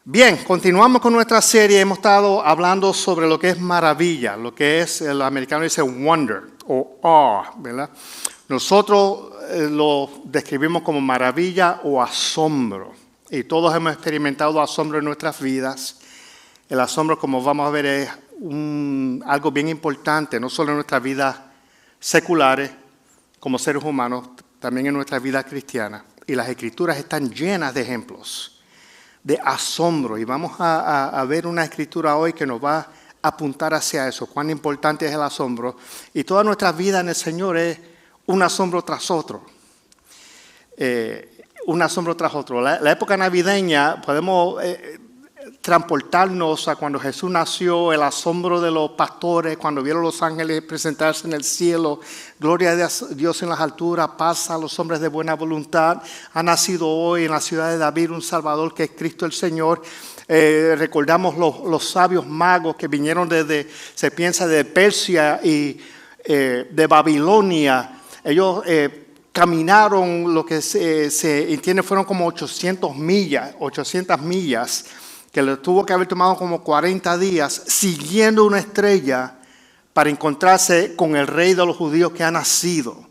Bien, continuamos con nuestra serie. Hemos estado hablando sobre lo que es maravilla, lo que es, el americano dice wonder o awe, ¿verdad? Nosotros lo describimos como maravilla o asombro. Y todos hemos experimentado asombro en nuestras vidas. El asombro, como vamos a ver, es algo bien importante, no solo en nuestras vidas seculares como seres humanos, también en nuestra vida cristiana. Y las Escrituras están llenas de ejemplos de asombro. Y vamos a ver una escritura hoy que nos va a apuntar hacia eso, cuán importante es el asombro. Y toda nuestra vida en el Señor es un asombro tras otro. Un asombro tras otro. La época navideña podemos transportarnos a cuando Jesús nació, el asombro de los pastores, cuando vieron los ángeles presentarse en el cielo, gloria a Dios en las alturas, paz a los hombres de buena voluntad. Ha nacido hoy en la ciudad de David un Salvador que es Cristo el Señor. Recordamos los sabios magos que vinieron se piensa, de Persia y de Babilonia. Ellos caminaron lo que se entiende fueron como 800 millas, que le tuvo que haber tomado como 40 días siguiendo una estrella para encontrarse con el rey de los judíos que ha nacido.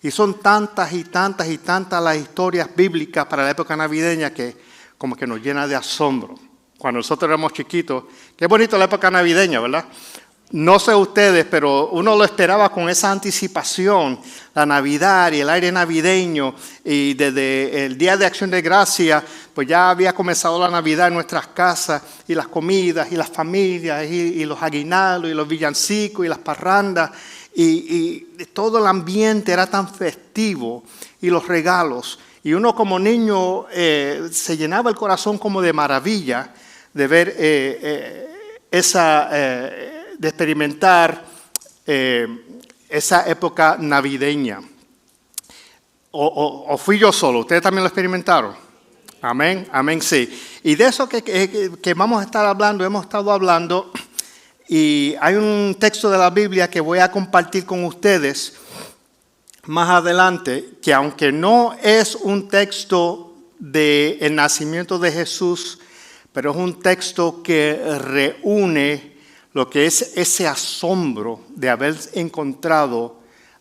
Y son tantas y tantas y tantas las historias bíblicas para la época navideña que como que nos llena de asombro. Cuando nosotros éramos chiquitos, qué bonito la época navideña, ¿verdad? No sé ustedes, pero uno lo esperaba con esa anticipación, la Navidad y el aire navideño. Y desde el Día de Acción de Gracia, pues ya había comenzado la Navidad en nuestras casas, y las comidas, y las familias, y los aguinaldos, y los villancicos, y las parrandas. Y todo el ambiente era tan festivo, y los regalos. Y uno como niño se llenaba el corazón como de maravilla de ver de experimentar esa época navideña. ¿O fui yo solo? ¿Ustedes también lo experimentaron? Amén, amén, sí. Y de eso que vamos a estar hablando, hemos estado hablando, y hay un texto de la Biblia que voy a compartir con ustedes más adelante, que aunque no es un texto del nacimiento de Jesús, pero es un texto que reúne lo que es ese asombro de haber encontrado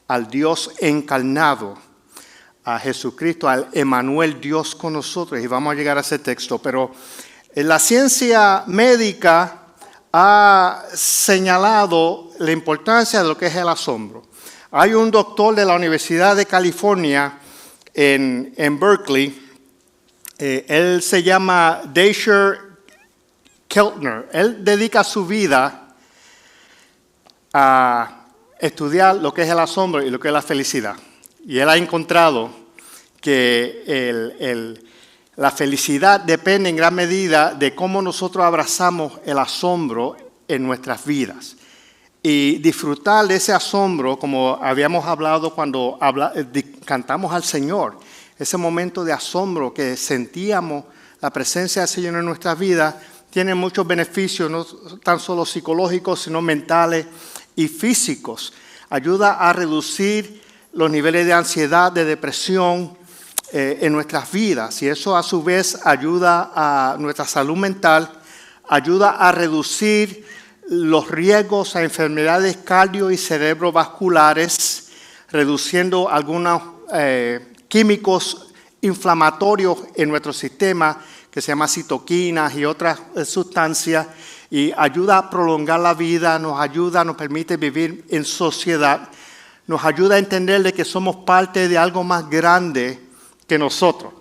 al Dios encarnado, a Jesucristo, al Emmanuel, Dios con nosotros. Y vamos a llegar a ese texto. Pero la ciencia médica ha señalado la importancia de lo que es el asombro. Hay un doctor de la Universidad de California en Berkeley. Él se llama Dashiell Keltner. Él dedica su vida a estudiar lo que es el asombro y lo que es la felicidad. Y él ha encontrado que la felicidad depende en gran medida de cómo nosotros abrazamos el asombro en nuestras vidas. Y disfrutar de ese asombro, como habíamos hablado cuando cantamos al Señor, ese momento de asombro que sentíamos la presencia del Señor en nuestras vidas, tiene muchos beneficios, no tan solo psicológicos, sino mentales y físicos. Ayuda a reducir los niveles de ansiedad, de depresión en nuestras vidas. Y eso a su vez ayuda a nuestra salud mental, ayuda a reducir los riesgos a enfermedades cardio- y cerebrovasculares, reduciendo algunos químicos inflamatorios en nuestro sistema, que se llama citoquinas y otras sustancias, y ayuda a prolongar la vida, nos permite vivir en sociedad, nos ayuda a entender de que somos parte de algo más grande que nosotros,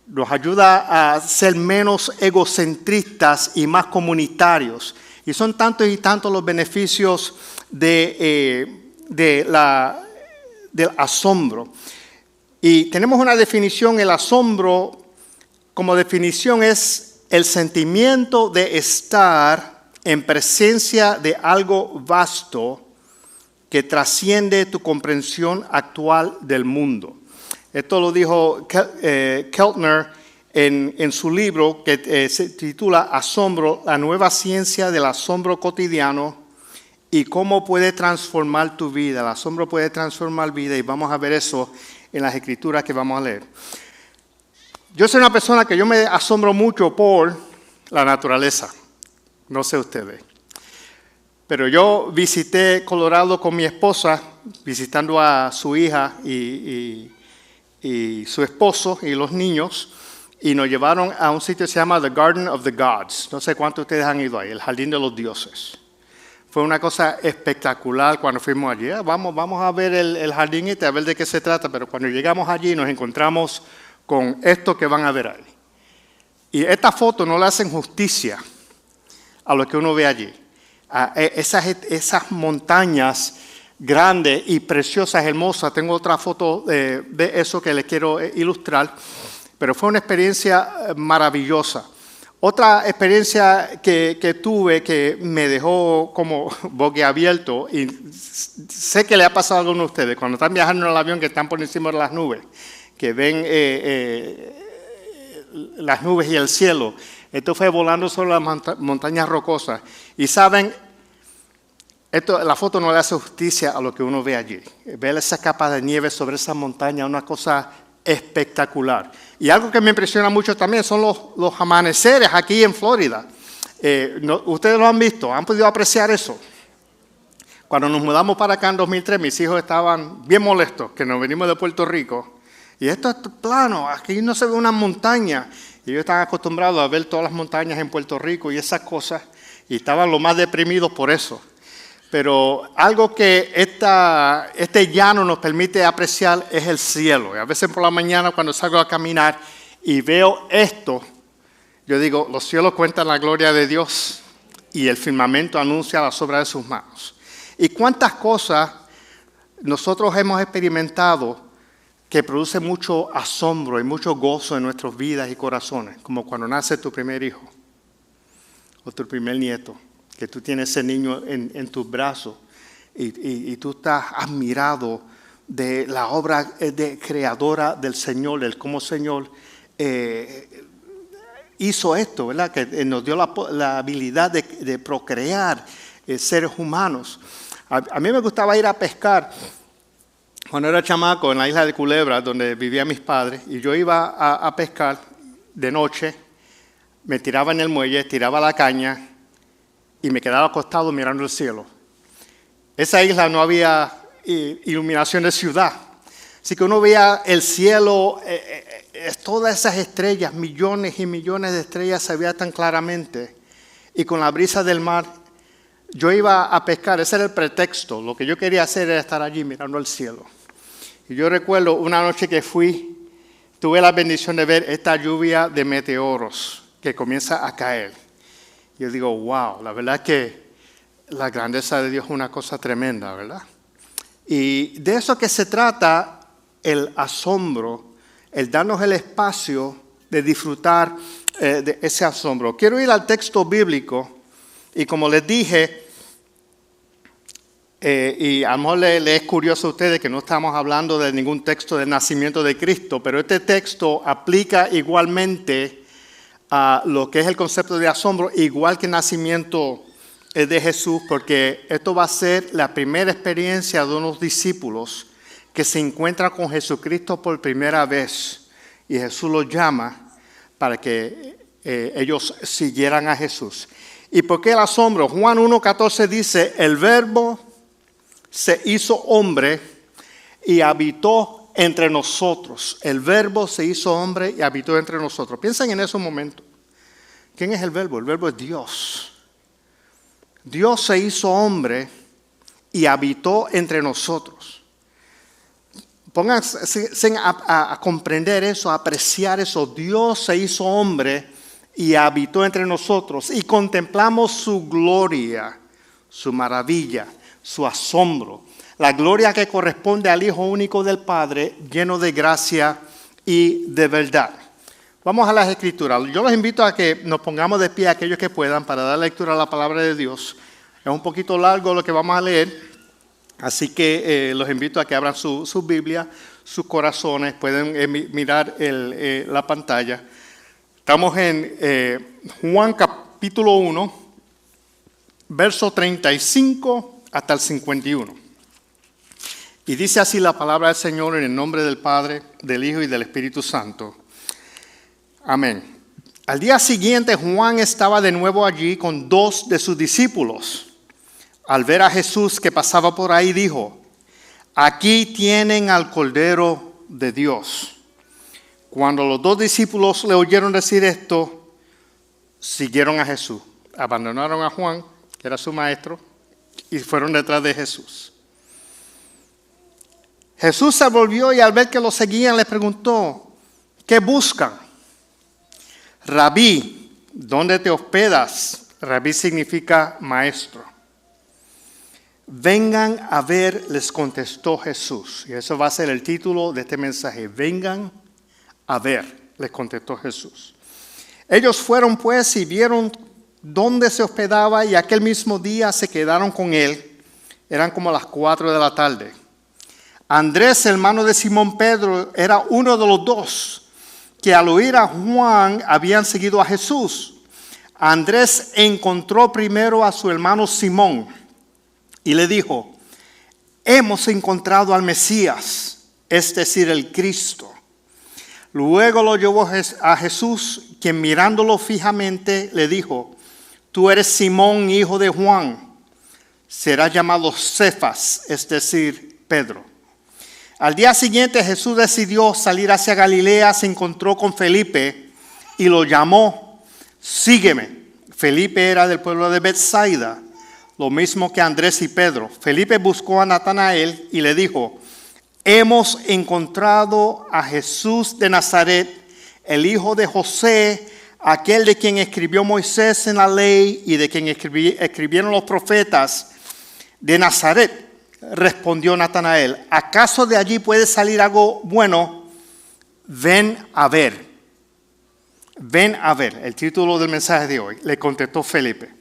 nos ayuda a ser menos egocentristas y más comunitarios. Y son tantos y tantos los beneficios del asombro. Y tenemos una definición: el asombro como definición es el sentimiento de estar en presencia de algo vasto que trasciende tu comprensión actual del mundo. Esto lo dijo Keltner en su libro que se titula Asombro, la nueva ciencia del asombro cotidiano y cómo puede transformar tu vida. El asombro puede transformar vida, y vamos a ver eso en las escrituras que vamos a leer. Yo soy una persona que yo me asombro mucho por la naturaleza. No sé ustedes. Pero yo visité Colorado con mi esposa, visitando a su hija y su esposo y los niños, y nos llevaron a un sitio que se llama The Garden of the Gods. No sé cuántos de ustedes han ido ahí, el Jardín de los Dioses. Fue una cosa espectacular cuando fuimos allí. Vamos a ver el jardín a ver de qué se trata, pero cuando llegamos allí nos encontramos con esto que van a ver ahí. Y esta foto no le hacen justicia a lo que uno ve allí. A esas montañas grandes y preciosas, hermosas. Tengo otra foto de eso que les quiero ilustrar, pero fue una experiencia maravillosa. Otra experiencia que tuve que me dejó como boquiabierto, y sé que le ha pasado a algunos de ustedes, cuando están viajando en el avión que están por encima de las nubes, que ven las nubes y el cielo. Esto fue volando sobre las montañas rocosas. Y saben, la foto no le hace justicia a lo que uno ve allí. Ver esa capa de nieve sobre esa montaña, una cosa espectacular. Y algo que me impresiona mucho también son los amaneceres aquí en Florida. Ustedes lo han visto, han podido apreciar eso. Cuando nos mudamos para acá en 2003, mis hijos estaban bien molestos que nos venimos de Puerto Rico. Y esto es plano, aquí no se ve una montaña. Y ellos están acostumbrados a ver todas las montañas en Puerto Rico y esas cosas. Y estaban lo más deprimidos por eso. Pero algo que este llano nos permite apreciar es el cielo. Y a veces por la mañana cuando salgo a caminar y veo esto, yo digo, los cielos cuentan la gloria de Dios y el firmamento anuncia las obras de sus manos. Y cuántas cosas nosotros hemos experimentado que producen mucho asombro y mucho gozo en nuestras vidas y corazones, como cuando nace tu primer hijo o tu primer nieto, que tú tienes ese niño en tus brazos y tú estás admirado de la obra creadora del Señor, del cómo el Señor hizo esto, ¿verdad? Que nos dio la habilidad de procrear seres humanos. A mí me gustaba ir a pescar cuando era chamaco en la isla de Culebra, donde vivían mis padres, y yo iba a pescar de noche, me tiraba en el muelle, tiraba la caña, y me quedaba acostado mirando el cielo. Esa isla no había iluminación de ciudad. Así que uno veía el cielo, todas esas estrellas, millones y millones de estrellas se veían tan claramente. Y con la brisa del mar, yo iba a pescar, ese era el pretexto. Lo que yo quería hacer era estar allí mirando el cielo. Y yo recuerdo una noche que fui, tuve la bendición de ver esta lluvia de meteoros que comienza a caer. Yo digo, wow, la verdad es que la grandeza de Dios es una cosa tremenda, ¿verdad? Y de eso que se trata el asombro, el darnos el espacio de disfrutar de ese asombro. Quiero ir al texto bíblico y como les dije, y a lo mejor le es curioso a ustedes que no estamos hablando de ningún texto del nacimiento de Cristo, pero este texto aplica igualmente a lo que es el concepto de asombro, igual que el nacimiento de Jesús, porque esto va a ser la primera experiencia de unos discípulos que se encuentran con Jesucristo por primera vez. Y Jesús los llama para que ellos siguieran a Jesús. ¿Y por qué el asombro? Juan 1:14 dice, el Verbo se hizo hombre y habitó entre nosotros. El Verbo se hizo hombre y habitó entre nosotros. Piensen en eso un momento. ¿Quién es el Verbo? El Verbo es Dios. Dios se hizo hombre y habitó entre nosotros. Pónganse a comprender eso, a apreciar eso. Dios se hizo hombre y habitó entre nosotros. Y contemplamos su gloria, su maravilla, su asombro. La gloria que corresponde al Hijo único del Padre, lleno de gracia y de verdad. Vamos a las Escrituras. Yo los invito a que nos pongamos de pie aquellos que puedan para dar lectura a la palabra de Dios. Es un poquito largo lo que vamos a leer, así que los invito a que abran su Biblia, sus corazones, pueden mirar la pantalla. Estamos en Juan capítulo 1, verso 35 hasta el 51. Y dice así la palabra del Señor en el nombre del Padre, del Hijo y del Espíritu Santo. Amén. Al día siguiente, Juan estaba de nuevo allí con 2 de sus discípulos. Al ver a Jesús que pasaba por ahí, dijo: aquí tienen al Cordero de Dios. Cuando los 2 discípulos le oyeron decir esto, siguieron a Jesús. Abandonaron a Juan, que era su maestro, y fueron detrás de Jesús. Jesús se volvió y al ver que lo seguían les preguntó: ¿qué buscan? Rabí, ¿dónde te hospedas? Rabí significa maestro. Vengan a ver, les contestó Jesús. Y eso va a ser el título de este mensaje. Vengan a ver, les contestó Jesús. Ellos fueron pues y vieron dónde se hospedaba y aquel mismo día se quedaron con él. Eran como las 4 de la tarde. Andrés, hermano de Simón Pedro, era uno de los 2 que al oír a Juan habían seguido a Jesús. Andrés encontró primero a su hermano Simón y le dijo: hemos encontrado al Mesías, es decir, el Cristo. Luego lo llevó a Jesús, quien mirándolo fijamente le dijo: tú eres Simón, hijo de Juan, serás llamado Cefas, es decir, Pedro. Al día siguiente Jesús decidió salir hacia Galilea, se encontró con Felipe y lo llamó: sígueme. Felipe era del pueblo de Betsaida, lo mismo que Andrés y Pedro. Felipe buscó a Natanael y le dijo: hemos encontrado a Jesús de Nazaret, el hijo de José, aquel de quien escribió Moisés en la ley y de quien escribieron los profetas. De Nazaret. Respondió Natanael: ¿acaso de allí puede salir algo bueno? Ven a ver. Ven a ver, el título del mensaje de hoy. Le contestó Felipe.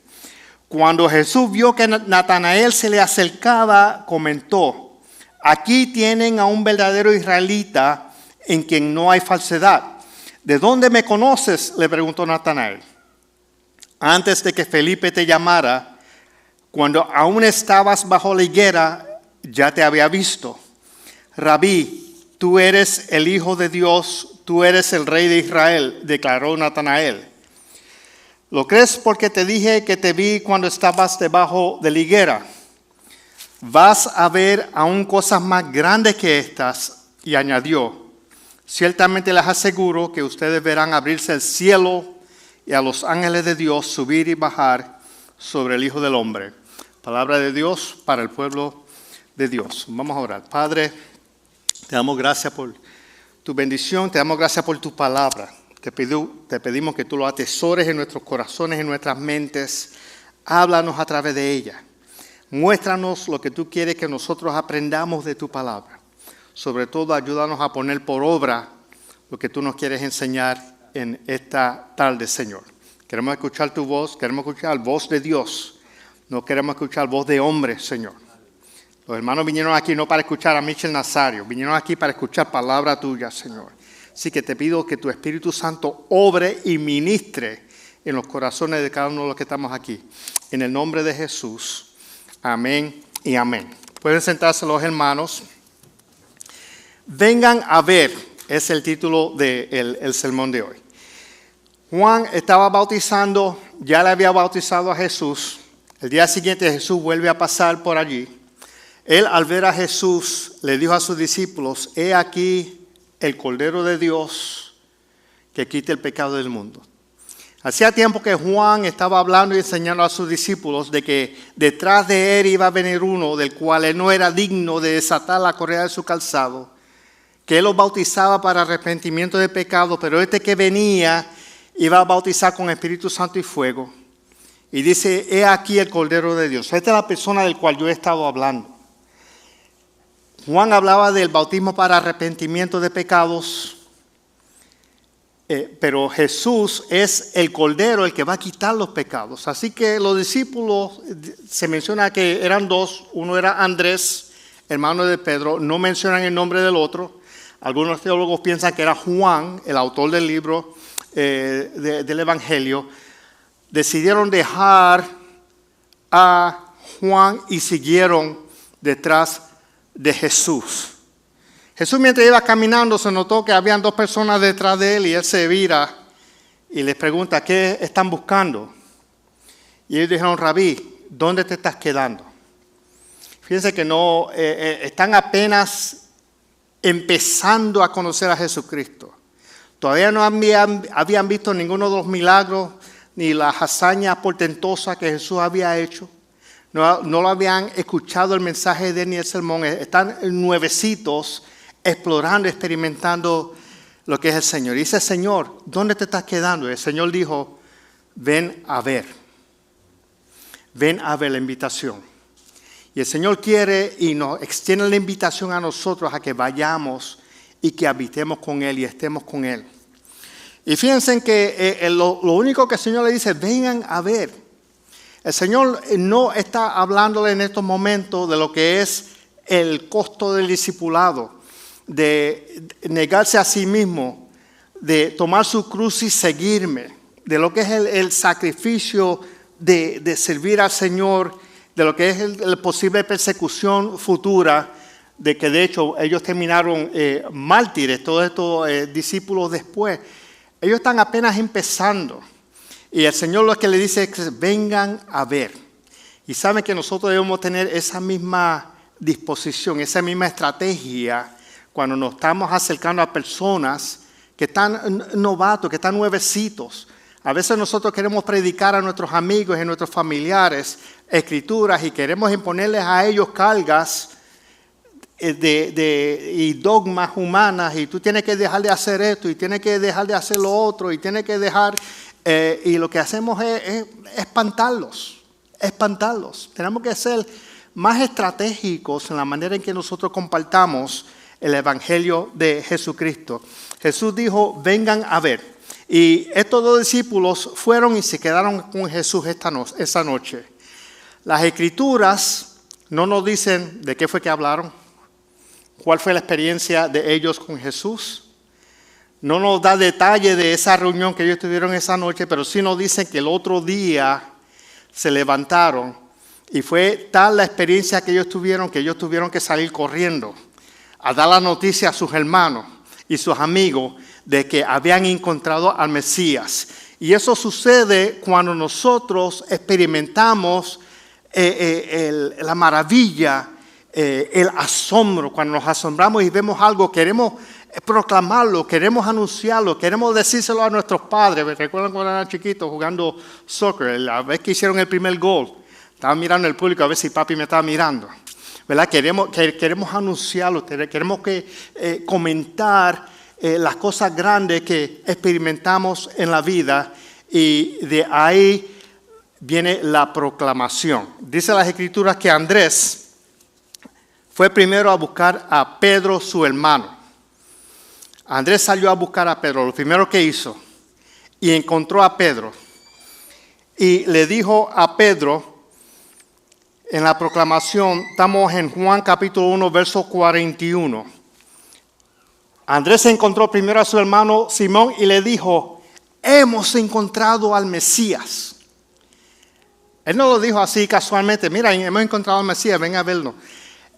Cuando Jesús vio que Natanael se le acercaba, comentó: aquí tienen a un verdadero israelita en quien no hay falsedad. ¿De dónde me conoces?, le preguntó Natanael. Antes de que Felipe te llamara, cuando aún estabas bajo la higuera, ya te había visto. Rabí, tú eres el Hijo de Dios, tú eres el Rey de Israel, declaró Natanael. ¿Lo crees porque te dije que te vi cuando estabas debajo de la higuera? Vas a ver aún cosas más grandes que estas. Y añadió: ciertamente les aseguro que ustedes verán abrirse el cielo y a los ángeles de Dios subir y bajar sobre el Hijo del Hombre. Palabra de Dios para el pueblo de Dios. Vamos a orar. Padre, te damos gracias por tu bendición, te damos gracias por tu palabra. Te pedimos que tú lo atesores en nuestros corazones, en nuestras mentes. Háblanos a través de ella. Muéstranos lo que tú quieres que nosotros aprendamos de tu palabra. Sobre todo, ayúdanos a poner por obra lo que tú nos quieres enseñar en esta tarde, Señor. Queremos escuchar tu voz, queremos escuchar la voz de Dios. No queremos escuchar voz de hombre, Señor. Los hermanos vinieron aquí no para escuchar a Michel Nazario, vinieron aquí para escuchar palabra tuya, Señor. Así que te pido que tu Espíritu Santo obre y ministre en los corazones de cada uno de los que estamos aquí. En el nombre de Jesús. Amén y amén. Pueden sentarse los hermanos. Vengan a ver, es el título del sermón de hoy. Juan estaba bautizando, ya le había bautizado a Jesús. El día siguiente Jesús vuelve a pasar por allí. Él, al ver a Jesús, le dijo a sus discípulos: he aquí el Cordero de Dios que quita el pecado del mundo. Hacía tiempo que Juan estaba hablando y enseñando a sus discípulos de que detrás de él iba a venir uno del cual él no era digno de desatar la correa de su calzado, que él los bautizaba para arrepentimiento de pecado, pero este que venía iba a bautizar con Espíritu Santo y fuego. Y dice: he aquí el Cordero de Dios. Esta es la persona del cual yo he estado hablando. Juan hablaba del bautismo para arrepentimiento de pecados, pero Jesús es el Cordero, el que va a quitar los pecados. Así que los discípulos, se menciona que eran 2, uno era Andrés, hermano de Pedro, no mencionan el nombre del otro. Algunos teólogos piensan que era Juan, el autor del libro del Evangelio. Decidieron dejar a Juan y siguieron detrás de Jesús. Jesús, mientras iba caminando, se notó que habían 2 personas detrás de él y él se vira y les pregunta, ¿qué están buscando? Y ellos dijeron, Rabí, ¿dónde te estás quedando? Fíjense que no, están apenas empezando a conocer a Jesucristo. Todavía no habían visto ninguno de los milagros ni las hazañas portentosas que Jesús había hecho. No lo habían escuchado el mensaje de él ni el sermón. Están nuevecitos explorando, experimentando lo que es el Señor. Y dice, Señor, ¿dónde te estás quedando? Y el Señor dijo, ven a ver. Ven a ver la invitación. Y el Señor quiere y nos extiende la invitación a nosotros a que vayamos y que habitemos con Él y estemos con Él. Y fíjense que lo único que el Señor le dice, vengan a ver. El Señor no está hablándole en estos momentos de lo que es el costo del discipulado, de negarse a sí mismo, de tomar su cruz y seguirme, de lo que es el sacrificio de servir al Señor, de lo que es la posible persecución futura, de que de hecho ellos terminaron mártires, todos estos discípulos después. Ellos están apenas empezando. Y el Señor lo que le dice es que vengan a ver. Y saben que nosotros debemos tener esa misma disposición, esa misma estrategia cuando nos estamos acercando a personas que están novatos, que están nuevecitos. A veces nosotros queremos predicar a nuestros amigos y a nuestros familiares escrituras y queremos imponerles a ellos cargas y dogmas humanas, y tú tienes que dejar de hacer esto y tienes que dejar de hacer lo otro y tienes que dejar... y lo que hacemos es espantarlos. Tenemos que ser más estratégicos en la manera en que nosotros compartamos el Evangelio de Jesucristo. Jesús dijo, vengan a ver. Y estos dos discípulos fueron y se quedaron con Jesús esa noche. Las Escrituras no nos dicen de qué fue que hablaron, cuál fue la experiencia de ellos con Jesús. No nos da detalle de esa reunión que ellos tuvieron esa noche, pero sí nos dicen que el otro día se levantaron y fue tal la experiencia que ellos tuvieron que salir corriendo a dar la noticia a sus hermanos y sus amigos de que habían encontrado al Mesías. Y eso sucede cuando nosotros experimentamos la maravilla, el asombro. Cuando nos asombramos y vemos algo, queremos proclamarlo, queremos anunciarlo, queremos decírselo a nuestros padres. ¿Me recuerdan cuando eran chiquitos jugando soccer? La vez que hicieron el primer gol, estaba mirando el público a ver si papi me estaba mirando, ¿verdad? Queremos anunciarlo, queremos comentar las cosas grandes que experimentamos en la vida, y de ahí viene la proclamación. Dice las Escrituras que Andrés fue primero a buscar a Pedro, su hermano. Andrés salió a buscar a Pedro, lo primero que hizo, y encontró a Pedro. Y le dijo a Pedro, en la proclamación, estamos en Juan capítulo 1, verso 41. Andrés encontró primero a su hermano Simón y le dijo, hemos encontrado al Mesías. Él no lo dijo así casualmente, mira, hemos encontrado al Mesías, ven a verlo.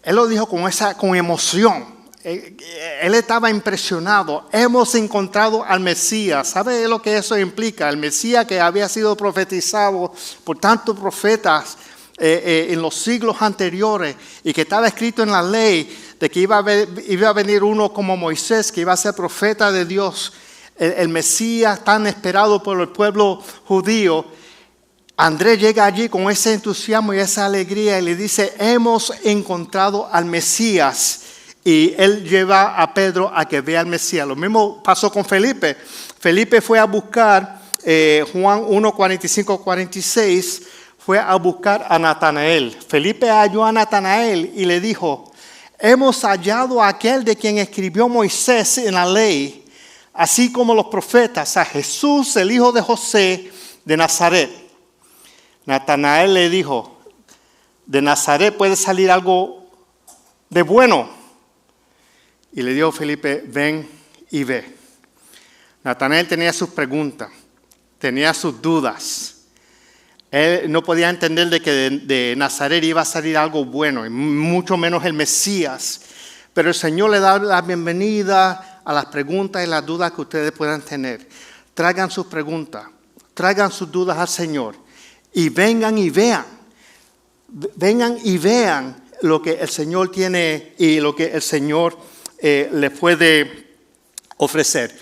Él lo dijo con emoción. Él estaba impresionado. Hemos encontrado al Mesías. ¿Sabe lo que eso implica? El Mesías que había sido profetizado por tantos profetas en los siglos anteriores y que estaba escrito en la ley de que iba a venir uno como Moisés, que iba a ser profeta de Dios, el Mesías tan esperado por el pueblo judío. Andrés llega allí con ese entusiasmo y esa alegría y le dice, hemos encontrado al Mesías. Y él lleva a Pedro a que vea al Mesías. Lo mismo pasó con Felipe. Felipe fue a buscar, Juan 1, 45, 46, fue a buscar a Natanael. Felipe halló a Natanael y le dijo, hemos hallado a aquel de quien escribió Moisés en la ley, así como los profetas, a Jesús, el hijo de José de Nazaret. Natanael le dijo, de Nazaret puede salir algo de bueno. Y le dijo Felipe, ven y ve. Natanael tenía sus preguntas, tenía sus dudas. Él no podía entender de que de Nazaret iba a salir algo bueno, y mucho menos el Mesías. Pero el Señor le da la bienvenida a las preguntas y las dudas que ustedes puedan tener. traigan sus preguntas, traigan sus dudas al Señor y vengan y vean. Vengan y vean lo que el Señor tiene y lo que el Señor les puede ofrecer.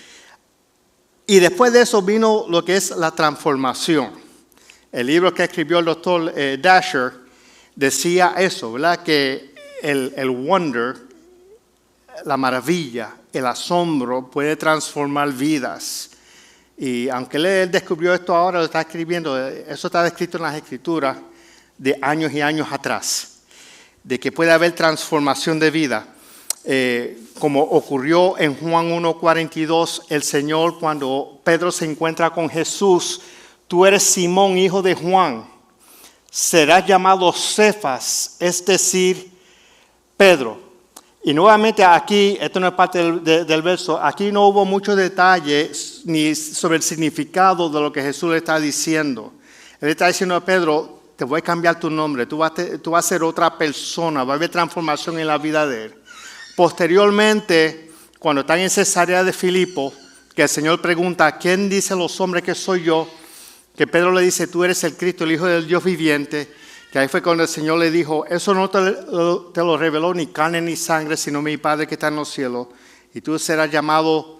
Y después de eso vino lo que es la transformación. El libro que escribió el doctor Dasher decía eso, ¿verdad? Que el wonder, la maravilla, el asombro puede transformar vidas. Y aunque él descubrió esto ahora, lo está escribiendo, eso está escrito en las Escrituras de años y años atrás, de que puede haber transformación de vida. Como ocurrió en Juan 1:42, el Señor, cuando Pedro se encuentra con Jesús, tú eres Simón, hijo de Juan, serás llamado Cefas, es decir, Pedro. Y nuevamente aquí, esto no es parte del verso, aquí no hubo mucho detalle ni sobre el significado de lo que Jesús le está diciendo. Él está diciendo a Pedro, te voy a cambiar tu nombre, tú vas a ser otra persona, va a haber transformación en la vida de él. Posteriormente, cuando están en Cesarea de Filipo, que el Señor pregunta, ¿quién dicen los hombres que soy yo? Que Pedro le dice, tú eres el Cristo, el Hijo del Dios viviente. Que ahí fue cuando el Señor le dijo, eso no te lo reveló ni carne ni sangre, sino mi Padre que está en los cielos. Y tú serás llamado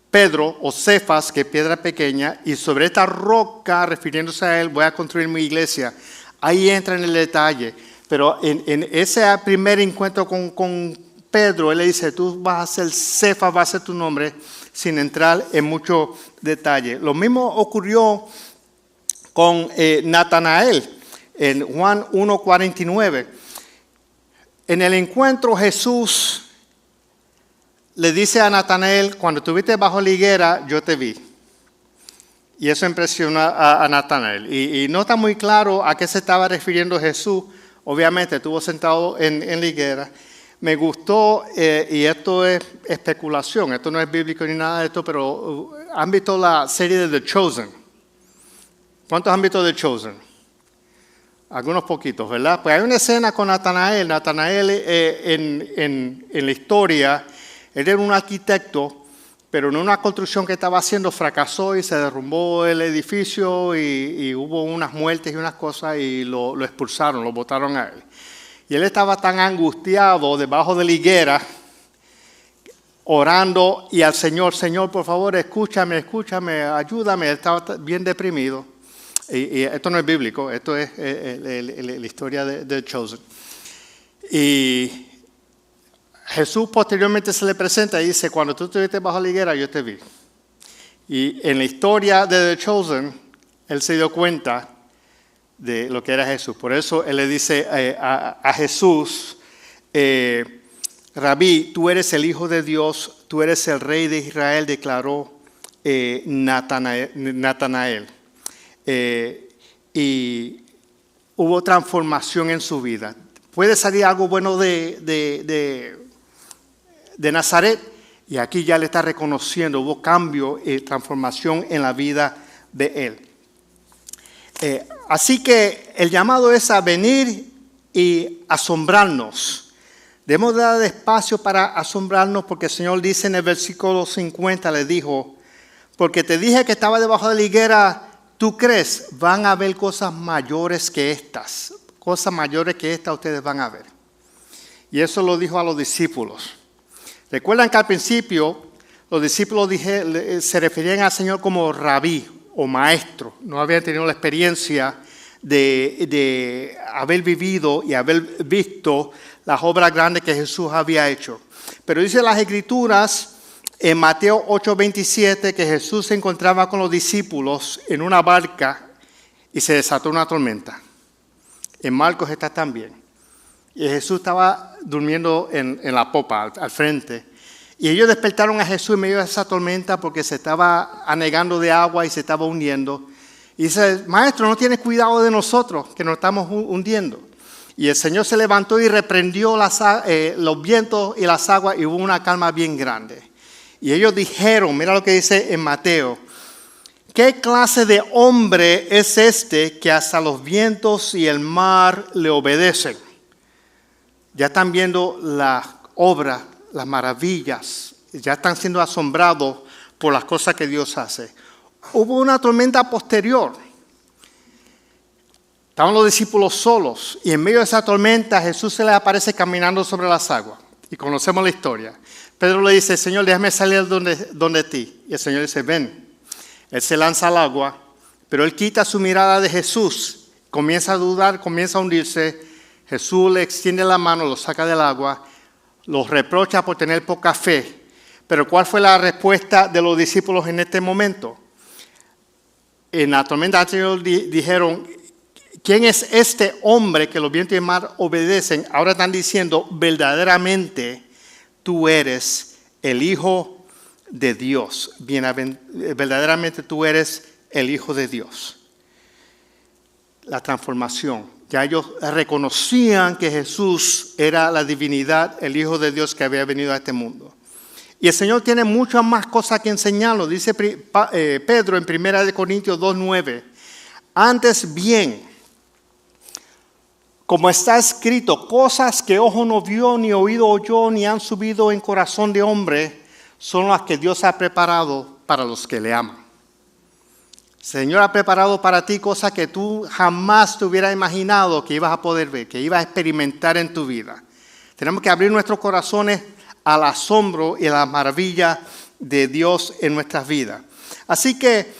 Pedro o Cefas, que es piedra pequeña, y sobre esta roca, refiriéndose a él, voy a construir mi iglesia. Ahí entra en el detalle. Pero en ese primer encuentro con Pedro, él le dice, tú vas a ser Cefas, va a ser tu nombre, sin entrar en mucho detalle. Lo mismo ocurrió con Natanael, en Juan 1:49. En el encuentro Jesús le dice a Natanael, cuando estuviste bajo la higuera, yo te vi. Y eso impresiona a Natanael. Y no está muy claro a qué se estaba refiriendo Jesús. Obviamente estuvo sentado en la higuera. Me gustó, y esto es especulación, esto no es bíblico ni nada de esto, pero ¿han visto la serie de The Chosen? ¿Cuántos han visto The Chosen? Algunos poquitos, ¿verdad? Pues hay una escena con Natanael. Natanael en la historia, él era un arquitecto, pero en una construcción que estaba haciendo fracasó y se derrumbó el edificio y hubo unas muertes y unas cosas y lo expulsaron, lo botaron a él. Y él estaba tan angustiado debajo de la higuera, orando y al Señor, Señor, por favor, escúchame, ayúdame. Él estaba bien deprimido. Y esto no es bíblico, esto es la historia de Chosen. Y Jesús posteriormente se le presenta y dice, cuando tú estuviste bajo la higuera, yo te vi. Y en la historia de The Chosen, él se dio cuenta de lo que era Jesús. Por eso él le dice a Jesús, Rabí, tú eres el Hijo de Dios, tú eres el Rey de Israel, declaró Natanael. Y hubo transformación en su vida. Puede salir algo bueno de Nazaret, y aquí ya le está reconociendo, hubo cambio y transformación en la vida de él. Así que el llamado es a venir y asombrarnos. Debemos dar espacio para asombrarnos, porque el Señor dice en el versículo 50, le dijo, porque te dije que estaba debajo de la higuera, ¿tú crees? Van a haber cosas mayores que estas ustedes van a ver. Y eso lo dijo a los discípulos. Recuerdan que al principio los discípulos se referían al Señor como rabí o maestro. No habían tenido la experiencia de haber vivido y haber visto las obras grandes que Jesús había hecho. Pero dice las Escrituras en Mateo 8:27 que Jesús se encontraba con los discípulos en una barca y se desató una tormenta. En Marcos está también. Y Jesús estaba durmiendo en la popa, al frente. Y ellos despertaron a Jesús en medio de esa tormenta porque se estaba anegando de agua y se estaba hundiendo. Y dice, Maestro, ¿no tienes cuidado de nosotros que nos estamos hundiendo? Y el Señor se levantó y reprendió los vientos y las aguas y hubo una calma bien grande. Y ellos dijeron, mira lo que dice en Mateo, ¿qué clase de hombre es este que hasta los vientos y el mar le obedecen? Ya están viendo las obras, las maravillas, ya están siendo asombrados por las cosas que Dios hace. hubo una tormenta posterior. Estaban los discípulos solos y en medio de esa tormenta Jesús se les aparece caminando sobre las aguas. Y conocemos la historia. Pedro le dice, Señor, déjame salir donde ti. Y el Señor dice, ven. Él se lanza al agua, pero él quita su mirada de Jesús. Comienza a dudar, comienza a hundirse. Jesús le extiende la mano, lo saca del agua, los reprocha por tener poca fe. Pero ¿cuál fue la respuesta de los discípulos en este momento? En la tormenta anterior dijeron, ¿quién es este hombre que los vientos y el mar obedecen? Ahora están diciendo, verdaderamente tú eres el Hijo de Dios. Verdaderamente tú eres el Hijo de Dios. La transformación. Ya ellos reconocían que Jesús era la divinidad, el Hijo de Dios que había venido a este mundo. Y el Señor tiene muchas más cosas que enseñarnos. Dice Pedro en 1 Corintios 2:9. Antes bien, como está escrito, cosas que ojo no vio, ni oído oyó, ni han subido en corazón de hombre, son las que Dios ha preparado para los que le aman. El Señor ha preparado para ti cosas que tú jamás te hubieras imaginado que ibas a poder ver, que ibas a experimentar en tu vida. Tenemos que abrir nuestros corazones al asombro y a la maravilla de Dios en nuestras vidas. Así que,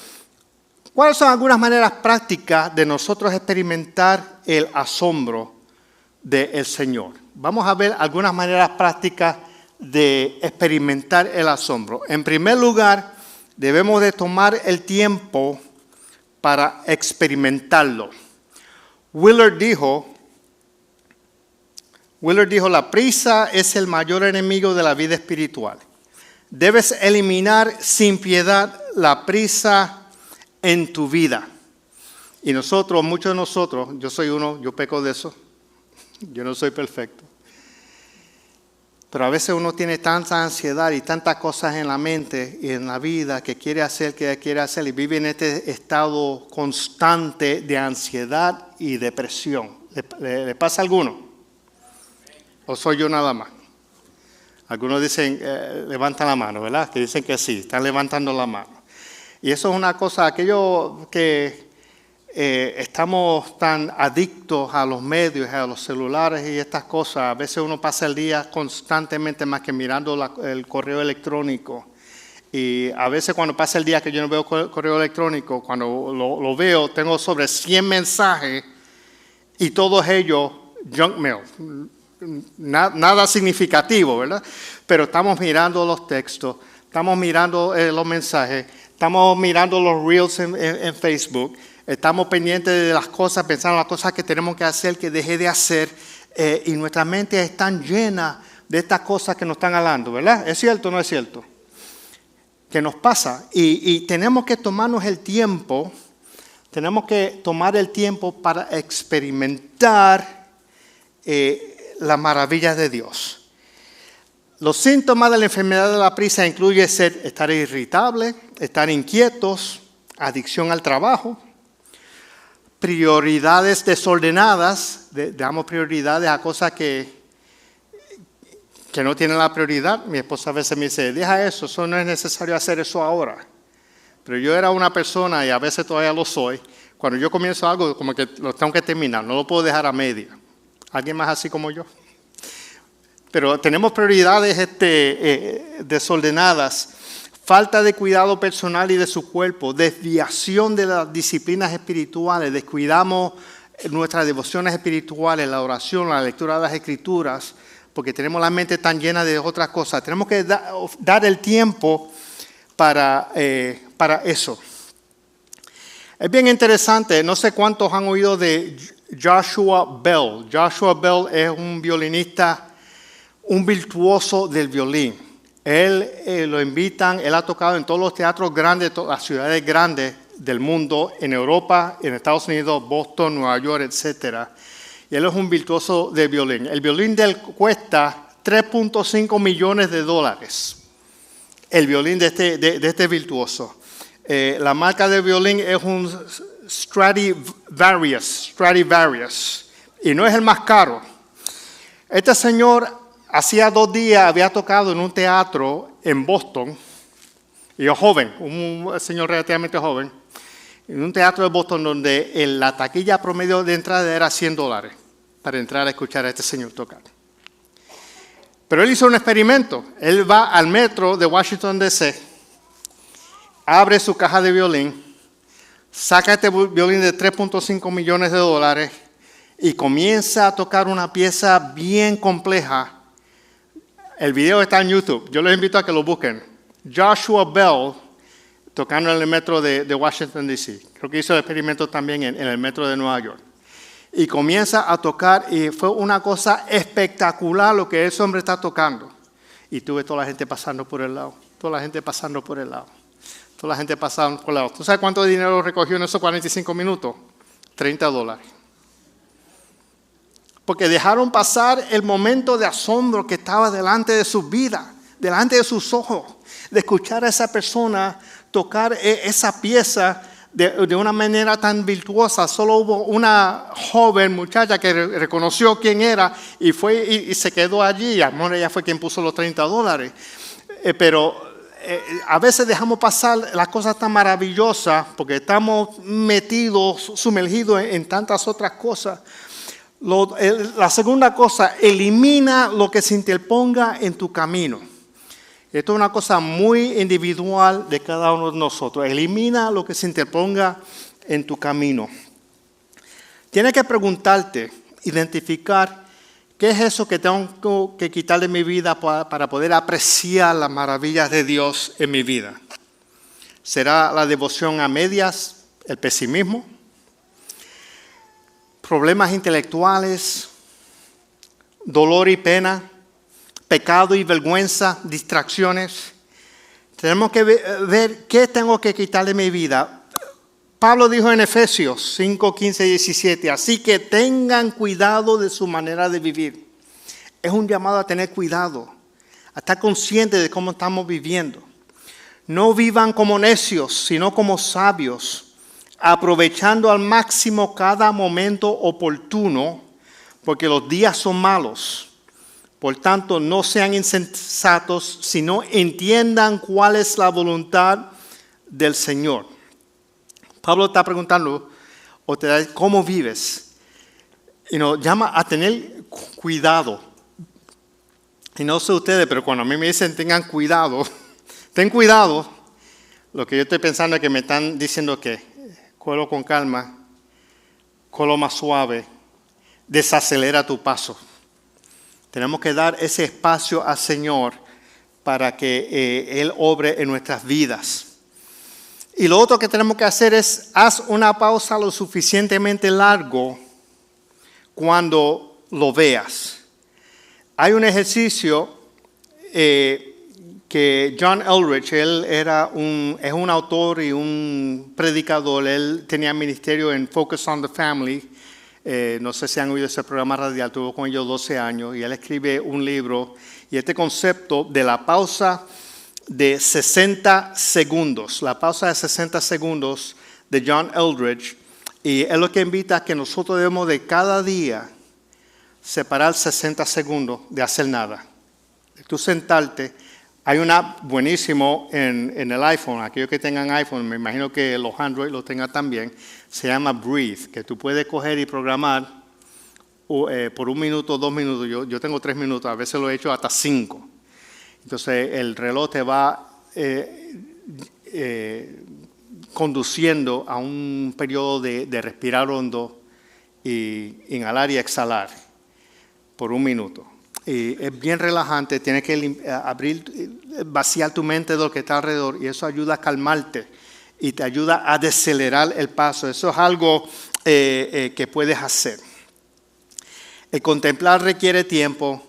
¿cuáles son algunas maneras prácticas de nosotros experimentar el asombro del Señor? Vamos a ver algunas maneras prácticas de experimentar el asombro. En primer lugar, debemos de tomar el tiempo para experimentarlo. Willard dijo, la prisa es el mayor enemigo de la vida espiritual. Debes eliminar sin piedad la prisa en tu vida. Y nosotros, muchos de nosotros, yo soy uno, yo peco de eso, yo no soy perfecto. Pero a veces uno tiene tanta ansiedad y tantas cosas en la mente y en la vida que quiere hacer y vive en este estado constante de ansiedad y depresión. ¿Le pasa a alguno? ¿O soy yo nada más? Algunos dicen, levantan la mano, ¿verdad? Que dicen que sí, están levantando la mano. Y eso es una cosa, aquello que estamos tan adictos a los medios, a los celulares y estas cosas. A veces uno pasa el día constantemente más que mirando el correo electrónico. Y a veces cuando pasa el día que yo no veo correo electrónico, cuando lo veo, tengo sobre 100 mensajes y todos ellos junk mail. Nada significativo, ¿verdad? Pero estamos mirando los textos, estamos mirando los mensajes, estamos mirando los reels en Facebook, estamos pendientes de las cosas, pensando en las cosas que tenemos que hacer, que deje de hacer, y nuestra mente es tan llena de estas cosas que nos están hablando, ¿verdad? ¿Es cierto o no es cierto? Que nos pasa, y tenemos que tomarnos el tiempo, para experimentar las maravillas de Dios. Los síntomas de la enfermedad de la prisa incluyen estar irritable, estar inquietos, adicción al trabajo, prioridades desordenadas, damos prioridades a cosas que no tienen la prioridad. Mi esposa a veces me dice, deja eso no es necesario hacer eso ahora. Pero yo era una persona, y a veces todavía lo soy, cuando yo comienzo algo, como que lo tengo que terminar, no lo puedo dejar a media. ¿Alguien más así como yo? Pero tenemos prioridades desordenadas, falta de cuidado personal y de su cuerpo, desviación de las disciplinas espirituales, descuidamos nuestras devociones espirituales, la oración, la lectura de las Escrituras, porque tenemos la mente tan llena de otras cosas. Tenemos que dar el tiempo para eso. Es bien interesante, no sé cuántos han oído de Joshua Bell. Joshua Bell es un violinista, un virtuoso del violín. Él lo invitan, él ha tocado en todos los teatros grandes, todas las ciudades grandes del mundo, en Europa, en Estados Unidos, Boston, Nueva York, etc. Y él es un virtuoso del violín. El violín de él cuesta $3.5 millones. El violín de este virtuoso. La marca del violín es un Stradivarius, y no es el más caro. Este señor hacía 2 días había tocado en un teatro en Boston, Y yo joven, un señor relativamente joven, en un teatro de Boston donde la taquilla promedio de entrada era $100 para entrar a escuchar a este señor tocar. Pero él hizo un experimento. Él va al metro de Washington, D.C., abre su caja de violín, saca este violín de $3.5 millones y comienza a tocar una pieza bien compleja. El video está en YouTube. Yo les invito a que lo busquen. Joshua Bell tocando en el metro de Washington, D.C. Creo que hizo el experimento también en el metro de Nueva York. Y comienza a tocar y fue una cosa espectacular lo que ese hombre está tocando. Y tuve toda la gente pasando por el lado, toda la gente pasando por el lado, toda la gente pasando por el lado. ¿Tú sabes cuánto dinero recogió en esos 45 minutos? $30. Porque dejaron pasar el momento de asombro que estaba delante de su vida, delante de sus ojos, de escuchar a esa persona tocar esa pieza de una manera tan virtuosa. Solo hubo una joven muchacha que reconoció quién era y fue y se quedó allí. Amor, ella fue quien puso los $30. Pero a veces dejamos pasar las cosas tan maravillosas porque estamos metidos, sumergidos en tantas otras cosas. La segunda cosa, elimina lo que se interponga en tu camino. Esto es una cosa muy individual de cada uno de nosotros. Elimina lo que se interponga en tu camino. Tienes que preguntarte, identificar qué es eso que tengo que quitar de mi vida para poder apreciar las maravillas de Dios en mi vida. ¿Será la devoción a medias, el pesimismo, problemas intelectuales, dolor y pena, pecado y vergüenza, distracciones? Tenemos que ver qué tengo que quitar de mi vida. Pablo dijo en Efesios 5, 15 y 17, así que tengan cuidado de su manera de vivir. Es un llamado a tener cuidado, a estar conscientes de cómo estamos viviendo. No vivan como necios, sino como sabios, aprovechando al máximo cada momento oportuno, porque los días son malos. Por tanto, no sean insensatos, sino entiendan cuál es la voluntad del Señor. Pablo está preguntando, ¿cómo vives? Y nos llama a tener cuidado. Y no sé ustedes, pero cuando a mí me dicen tengan cuidado, ten cuidado, lo que yo estoy pensando es que me están diciendo que cógelo con calma, cógelo más suave, desacelera tu paso. Tenemos que dar ese espacio al Señor para que Él obre en nuestras vidas. Y lo otro que tenemos que hacer es, haz una pausa lo suficientemente largo cuando lo veas. Hay un ejercicio que John Eldredge, él es un autor y un predicador. Él tenía ministerio en Focus on the Family. No sé si han oído ese programa radial, tuvo con ellos 12 años y él escribe un libro y este concepto de la pausa de 60 segundos, la pausa de 60 segundos de John Eldredge, y él lo que invita a que nosotros debemos de cada día separar 60 segundos de hacer nada, de tú sentarte. Hay una app buenísimo en el iPhone, aquellos que tengan iPhone, me imagino que los Android lo tengan también, se llama Breathe, que tú puedes coger y programar por 1 minuto, 2 minutos, yo tengo 3 minutos, a veces lo he hecho hasta 5. Entonces el reloj te va conduciendo a un periodo de respirar hondo y inhalar y exhalar por 1 minuto. Y es bien relajante, tienes que vaciar tu mente de lo que está alrededor y eso ayuda a calmarte y te ayuda a desacelerar el paso. Eso es algo que puedes hacer. El contemplar requiere tiempo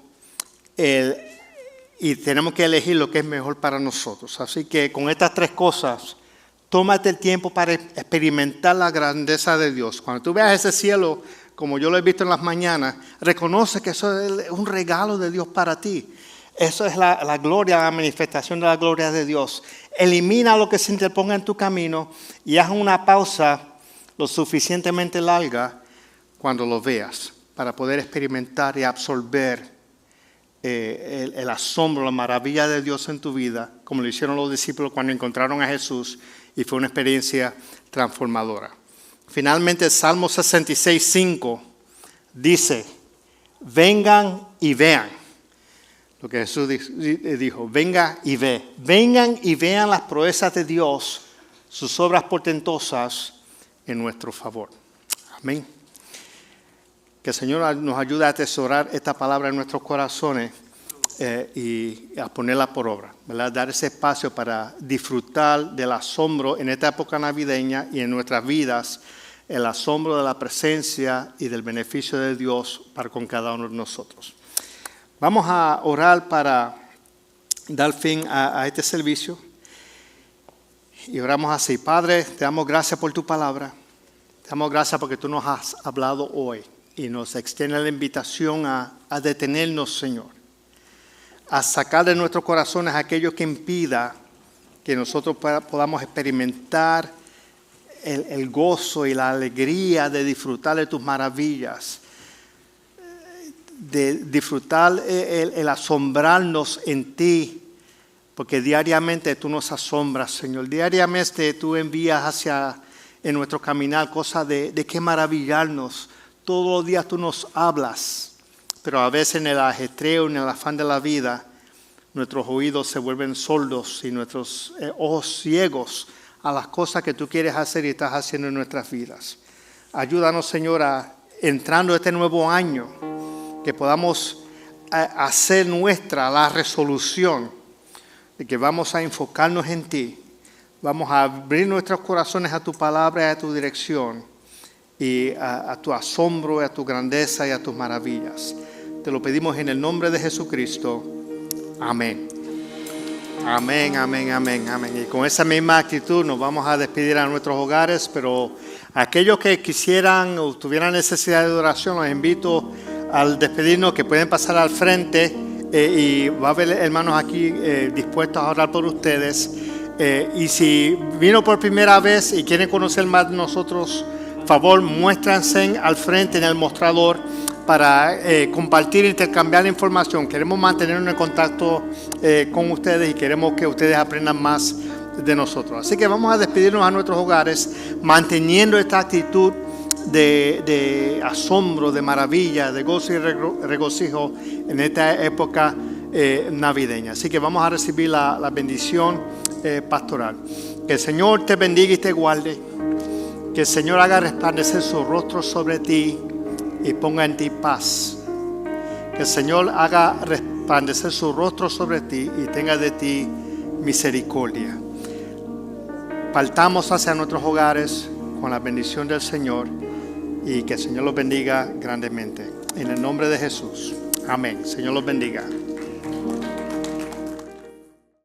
y tenemos que elegir lo que es mejor para nosotros. Así que con estas 3 cosas, tómate el tiempo para experimentar la grandeza de Dios. Cuando tú veas ese cielo, como yo lo he visto en las mañanas, reconoce que eso es un regalo de Dios para ti. Eso es la gloria, la manifestación de la gloria de Dios. Elimina lo que se interponga en tu camino y haz una pausa lo suficientemente larga cuando lo veas para poder experimentar y absorber el asombro, la maravilla de Dios en tu vida, como lo hicieron los discípulos cuando encontraron a Jesús, y fue una experiencia transformadora. Finalmente, el Salmo 66:5 dice: vengan y vean. Lo que Jesús dijo: venga y ve. Vengan y vean las proezas de Dios, sus obras portentosas en nuestro favor. Amén. Que el Señor nos ayude a atesorar esta palabra en nuestros corazones y a ponerla por obra, ¿verdad? Dar ese espacio para disfrutar del asombro en esta época navideña y en nuestras vidas, el asombro de la presencia y del beneficio de Dios para con cada uno de nosotros. Vamos a orar para dar fin a este servicio. Y oramos así: Padre, te damos gracias por tu palabra. Te damos gracias porque tú nos has hablado hoy y nos extiende la invitación a detenernos, Señor, a sacar de nuestros corazones aquello que impida que nosotros podamos experimentar el gozo y la alegría de disfrutar de tus maravillas, de disfrutar el asombrarnos en ti, porque diariamente tú nos asombras, Señor. Diariamente tú envías en nuestro caminar cosas de qué maravillarnos. Todos los días tú nos hablas, pero a veces en el ajetreo, en el afán de la vida, nuestros oídos se vuelven sordos y nuestros ojos ciegos a las cosas que tú quieres hacer y estás haciendo en nuestras vidas. Ayúdanos, Señor, entrando este nuevo año, que podamos hacer nuestra la resolución de que vamos a enfocarnos en ti, vamos a abrir nuestros corazones a tu palabra y a tu dirección, y a tu asombro, a tu grandeza y a tus maravillas. Te lo pedimos en el nombre de Jesucristo. Amén. Amén, amén, amén, amén. Y con esa misma actitud nos vamos a despedir a nuestros hogares, pero aquellos que quisieran o tuvieran necesidad de oración, los invito al despedirnos que pueden pasar al frente y va a haber hermanos aquí dispuestos a orar por ustedes. Y si vino por primera vez y quieren conocer más de nosotros, favor, muéstranse al frente en el mostrador para compartir e intercambiar información. Queremos mantenernos en contacto con ustedes y queremos que ustedes aprendan más de nosotros. Así que vamos a despedirnos a nuestros hogares manteniendo esta actitud de asombro, de maravilla, de gozo y regocijo en esta época navideña. Así que vamos a recibir la bendición pastoral. Que el Señor te bendiga y te guarde. Que el Señor haga resplandecer su rostro sobre ti y ponga en ti paz. Que el Señor haga resplandecer su rostro sobre ti y tenga de ti misericordia. Partamos hacia nuestros hogares con la bendición del Señor y que el Señor los bendiga grandemente. En el nombre de Jesús. Amén. Señor los bendiga.